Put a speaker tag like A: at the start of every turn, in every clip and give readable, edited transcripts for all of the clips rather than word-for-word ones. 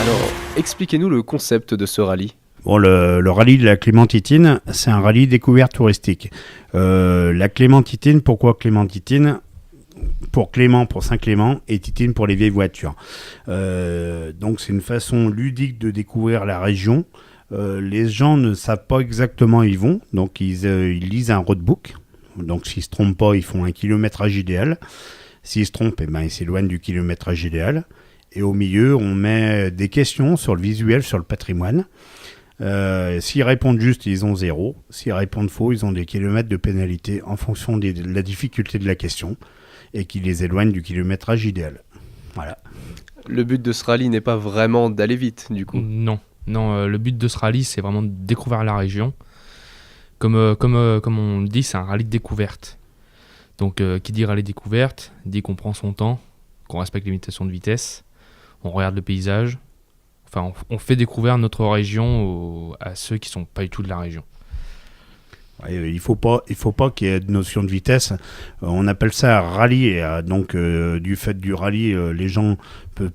A: Alors, expliquez-nous le concept de ce rallye.
B: Bon, le rallye de la Clémentitine, c'est un rallye découverte touristique. La Clémentitine, pourquoi Clémentitine ? Pour Clément, pour Saint-Clément, et Titine pour les vieilles voitures. Donc c'est une façon ludique de découvrir la région. Les gens ne savent pas exactement où ils vont, donc ils lisent un roadbook. Donc s'ils ne se trompent pas, ils font un kilométrage idéal. S'ils se trompent, ils s'éloignent du kilométrage idéal. Et au milieu, on met des questions sur le visuel, sur le patrimoine. S'ils répondent juste, ils ont 0. S'ils répondent faux, ils ont des kilomètres de pénalité en fonction de la difficulté de la question et qui les éloigne du kilométrage idéal. Voilà.
A: Le but de ce rallye n'est pas vraiment d'aller vite, du coup.
C: Non, le but de ce rallye, c'est vraiment de découvrir la région. Comme on le dit, c'est un rallye de découverte. Donc, qui dit rallye découverte, dit qu'on prend son temps, qu'on respecte les limitations de vitesse, on regarde le paysage. Enfin, on fait découvrir notre région à ceux qui ne sont pas du tout de la région.
B: Il faut pas qu'il y ait de notion de vitesse. On appelle ça un rallye. Et, donc, du fait du rallye, les gens peuvent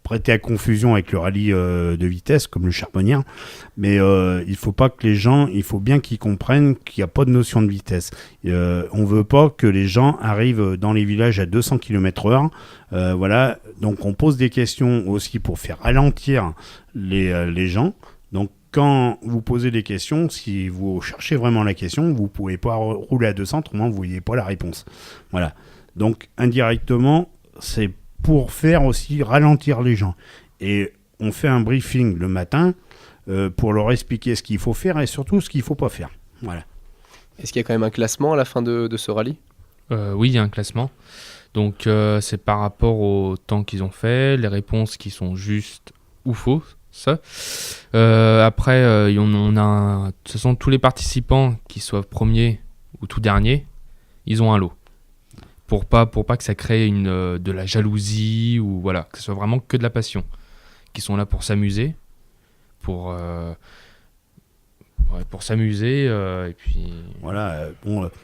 B: prêter à confusion avec le rallye de vitesse, comme le charbonnier. Mais il faut pas que les gens, il faut bien qu'ils comprennent qu'il n'y a pas de notion de vitesse. On veut pas que les gens arrivent dans les villages à 200 km/h. Voilà. Donc, on pose des questions aussi pour faire ralentir les gens. Donc, quand vous posez des questions, si vous cherchez vraiment la question, vous ne pouvez pas rouler à 200, autrement vous ne voyez pas la réponse. Voilà. Donc, indirectement, c'est pour faire aussi ralentir les gens. Et on fait un briefing le matin pour leur expliquer ce qu'il faut faire et surtout ce qu'il ne faut pas faire. Voilà.
A: Est-ce qu'il y a quand même un classement à la fin de ce rallye ?
C: Oui, il y a un classement. Donc, c'est par rapport au temps qu'ils ont fait, les réponses qui sont justes ou fausses. Après, on a ce sont tous les participants qui soient premiers ou tout dernier, ils ont un lot. Pour pas que ça crée de la jalousie ou voilà, que ce soit vraiment que de la passion. Qui sont là pour s'amuser, pour s'amuser et puis
B: voilà.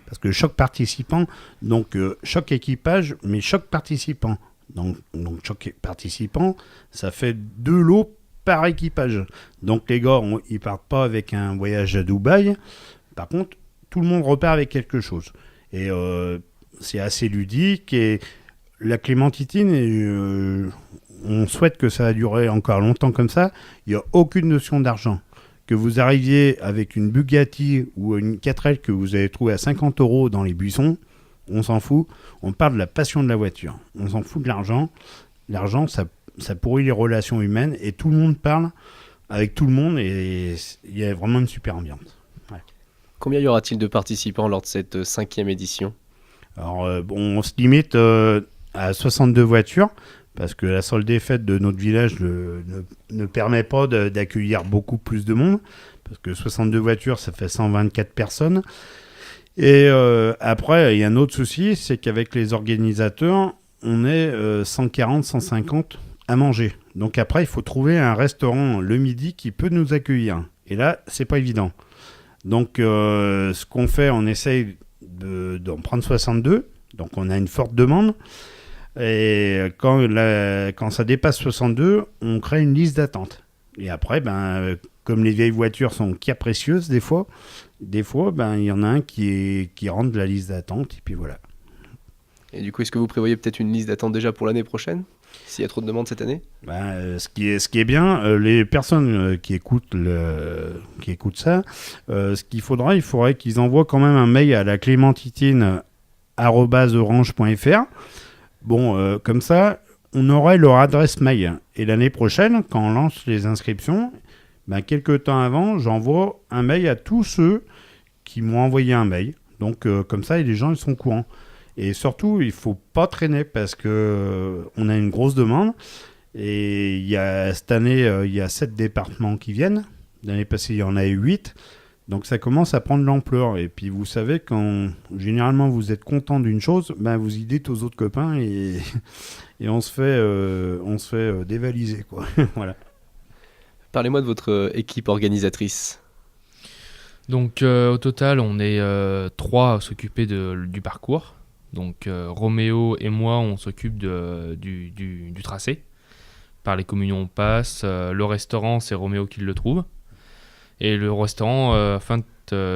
B: Parce que chaque participant, donc chaque équipage, mais chaque participant. Donc chaque participant, ça fait 2 lots par équipage. Donc les gars, ils partent pas avec un voyage à Dubaï. Par contre, tout le monde repart avec quelque chose. Et c'est assez ludique. Et la Clémentitine, on souhaite que ça va durer encore longtemps comme ça. Il n'y a aucune notion d'argent. Que vous arriviez avec une Bugatti ou une 4L que vous avez trouvée à 50 € dans les buissons, on s'en fout. On parle de la passion de la voiture. On s'en fout de l'argent. L'argent, ça pourrit les relations humaines et tout le monde parle avec tout le monde et il y a vraiment une super ambiance. Ouais.
A: Combien y aura-t-il de participants lors de cette 5e édition ?
B: Alors, on se limite à 62 voitures parce que la seule défaite de notre village ne permet pas d'accueillir beaucoup plus de monde parce que 62 voitures, ça fait 124 personnes. Et après, il y a un autre souci, c'est qu'avec les organisateurs, on est 140, 150 à manger. Donc après, il faut trouver un restaurant le midi qui peut nous accueillir. Et là, c'est pas évident. Donc, ce qu'on fait, on essaye d'en prendre 62. Donc, on a une forte demande. Et quand ça dépasse 62, on crée une liste d'attente. Et après, comme les vieilles voitures sont précieuses, des fois, il y en a un qui rentre de la liste d'attente. Et puis voilà.
A: Et du coup, est-ce que vous prévoyez peut-être une liste d'attente déjà pour l'année prochaine ? S'il y a trop de demandes cette année ?
B: Ce qui est bien, les personnes qui écoutent ça, il faudrait qu'ils envoient quand même un mail à la clémentitine@orange.fr. Bon, comme ça, on aurait leur adresse mail. Et l'année prochaine, quand on lance les inscriptions, quelques temps avant, j'envoie un mail à tous ceux qui m'ont envoyé un mail. Donc, comme ça, les gens ils sont au courant. Et surtout, il ne faut pas traîner parce qu'on a une grosse demande. Et cette année, il y a 7 départements qui viennent. L'année passée, il y en a eu 8. Donc ça commence à prendre de l'ampleur. Et puis vous savez, quand généralement vous êtes content d'une chose, vous y dites aux autres copains et on se fait dévaliser, quoi. Voilà.
A: Parlez-moi de votre équipe organisatrice.
C: Donc au total, on est 3 à s'occuper du parcours. Donc Roméo et moi, on s'occupe du tracé. par les communions on passe. Le restaurant, c'est Roméo qui le trouve. Et le restaurant, comment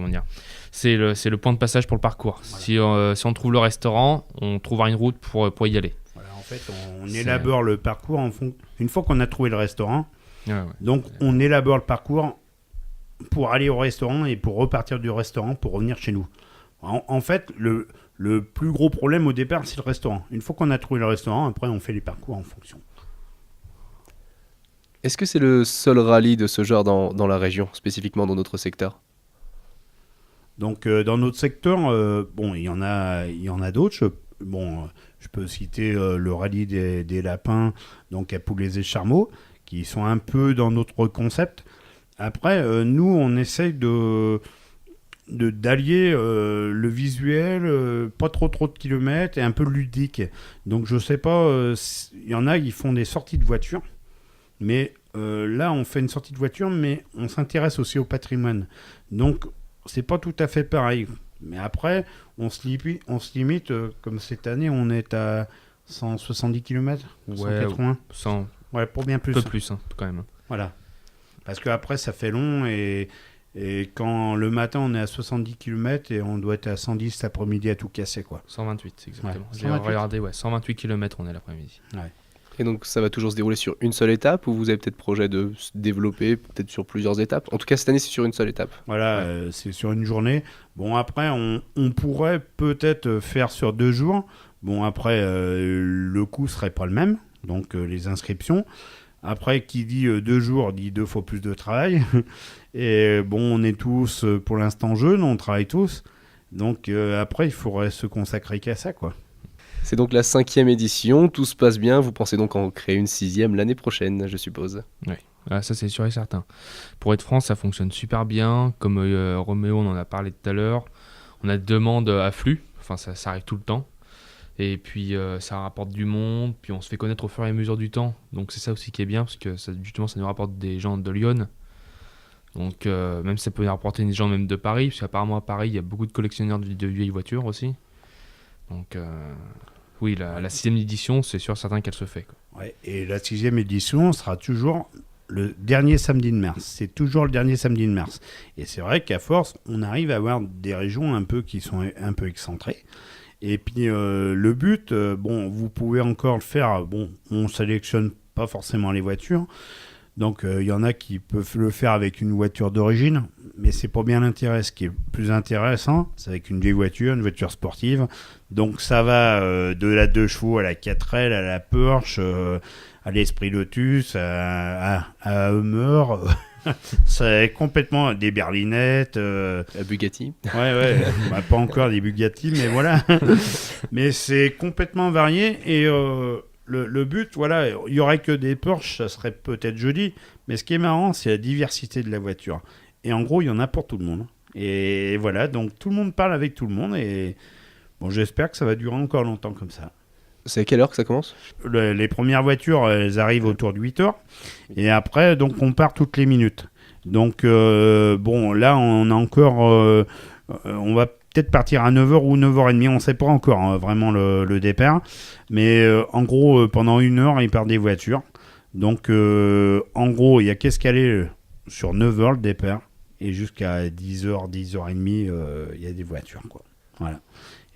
C: dire, c'est le point de passage pour le parcours. Voilà. Si on trouve le restaurant, on trouvera une route pour y aller.
B: Voilà, en fait, on élabore le parcours une fois qu'on a trouvé le restaurant. Donc, on élabore le parcours pour aller au restaurant et pour repartir du restaurant pour revenir chez nous. En fait, le plus gros problème au départ, c'est le restaurant. Une fois qu'on a trouvé le restaurant, après, on fait les parcours en fonction.
A: Est-ce que c'est le seul rallye de ce genre dans la région, spécifiquement dans notre secteur ?
B: Donc, dans notre secteur, il y en a d'autres. Je peux citer le rallye des lapins, donc à Poulez et Charmeau, qui sont un peu dans notre concept. Après, nous, on essaye d'allier le visuel, pas trop de kilomètres et un peu ludique. Donc, je sais pas, il y en a qui font des sorties de voiture. Mais là, on fait une sortie de voiture, mais on s'intéresse aussi au patrimoine. Donc, c'est pas tout à fait pareil. Mais après, on se limite, comme cette année, on est à 170 km, 180.
C: 100.
B: Ouais, pour bien plus.
C: Un peu plus, quand même.
B: Voilà. Parce qu'après, ça fait long et quand le matin, on est à 70 km et on doit être à 110 cet après-midi à tout casser, quoi.
C: 128, exactement.
B: Ouais,
C: J'ai regardé, 128 km on est l'après-midi.
B: Ouais.
A: Et donc ça va toujours se dérouler sur une seule étape ou vous avez peut-être projet de se développer peut-être sur plusieurs étapes ? En tout cas, cette année, c'est sur une seule étape.
B: Voilà, c'est sur une journée. Bon, après, on pourrait peut-être faire sur 2 jours. Bon, après, le coût serait pas le même, donc les inscriptions. Après, qui dit 2 jours, dit 2 fois plus de travail. Et bon, on est tous, pour l'instant, jeunes, on travaille tous. Donc après, il faudrait se consacrer qu'à ça, quoi.
A: C'est donc la 5e édition, tout se passe bien, vous pensez donc en créer une 6e l'année prochaine, je suppose.
C: Oui, ça c'est sûr et certain. Pour être franc, ça fonctionne super bien, comme Roméo, on en a parlé tout à l'heure. On a des demandes à flux, enfin ça arrive tout le temps. Et puis ça rapporte du monde, puis on se fait connaître au fur et à mesure du temps. Donc c'est ça aussi qui est bien, parce que justement ça nous rapporte des gens de Lyon. Donc même ça peut nous rapporter des gens même de Paris, parce qu'apparemment à Paris, il y a beaucoup de collectionneurs de vieilles voitures aussi. Donc oui, la 6e édition, c'est sûr certain qu'elle se fait, quoi.
B: Ouais, et la 6e édition sera toujours le dernier samedi de mars. C'est toujours le dernier samedi de mars. Et c'est vrai qu'à force, on arrive à avoir des régions un peu qui sont un peu excentrées. Et puis le but, vous pouvez encore le faire. Bon, on sélectionne pas forcément les voitures. Donc il y en a qui peuvent le faire avec une voiture d'origine, mais c'est pas bien l'intérêt. Ce qui est plus intéressant, c'est avec une vieille voiture, une voiture sportive. Donc ça va de la 2 chevaux à la 4L, à la Porsche, à l'Esprit Lotus, à Hummer. C'est complètement des berlinettes.
A: La Bugatti.
B: Ouais. Pas encore des Bugatti, mais voilà. Mais c'est complètement varié et le but, voilà, il n'y aurait que des Porsche, ça serait peut-être joli, mais ce qui est marrant, c'est la diversité de la voiture. Et en gros, il y en a pour tout le monde. Et voilà, donc tout le monde parle avec tout le monde, et bon, j'espère que ça va durer encore longtemps comme ça.
A: C'est à quelle heure que ça commence ?
B: Les premières voitures, elles arrivent autour de 8h, et après, donc, on part toutes les minutes. Donc, là, on a encore... on va peut-être partir à 9h ou 9h30, on ne sait pas encore vraiment le départ. Mais en gros, pendant 1 heure, ils partent des voitures. Donc, en gros, il y a qu'à se caler sur 9h le départ. Et jusqu'à 10h, 10h30, il y a des voitures, quoi. Voilà.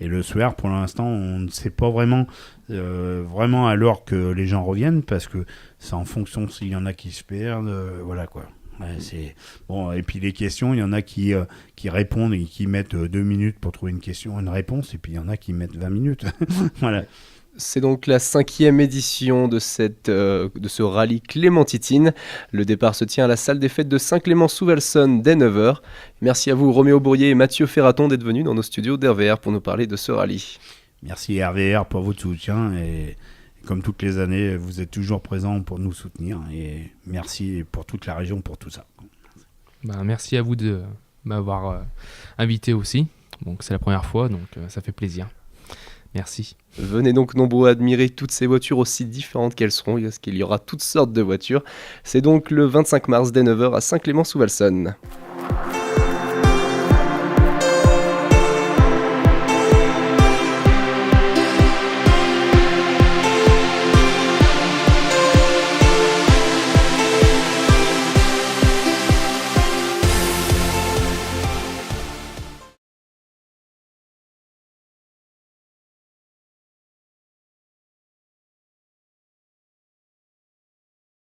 B: Et le soir, pour l'instant, on ne sait pas vraiment à l'heure que les gens reviennent, parce que c'est en fonction s'il y en a qui se perdent. Voilà, quoi. Ouais, c'est... Bon, et puis les questions, il y en a qui répondent et qui mettent 2 minutes pour trouver une réponse, et puis il y en a qui mettent 20 minutes. Voilà.
A: C'est donc la 5e édition de ce rallye Clémentitine. Le départ se tient à la salle des fêtes de Saint-Clément-sous-Valsonne dès 9h. Merci à vous, Roméo Bourrier et Mathieu Ferraton, d'être venus dans nos studios d'RVR pour nous parler de ce rallye.
B: Merci RVR pour votre soutien, et comme toutes les années, vous êtes toujours présents pour nous soutenir, et merci pour toute la région pour tout ça.
C: Merci à vous de m'avoir invité aussi. Donc c'est la première fois, donc ça fait plaisir. Merci.
A: Venez donc nombreux admirer toutes ces voitures aussi différentes qu'elles seront, parce qu'il y aura toutes sortes de voitures. C'est donc le 25 mars dès 9h à Saint-Clément-sous-Valsonne.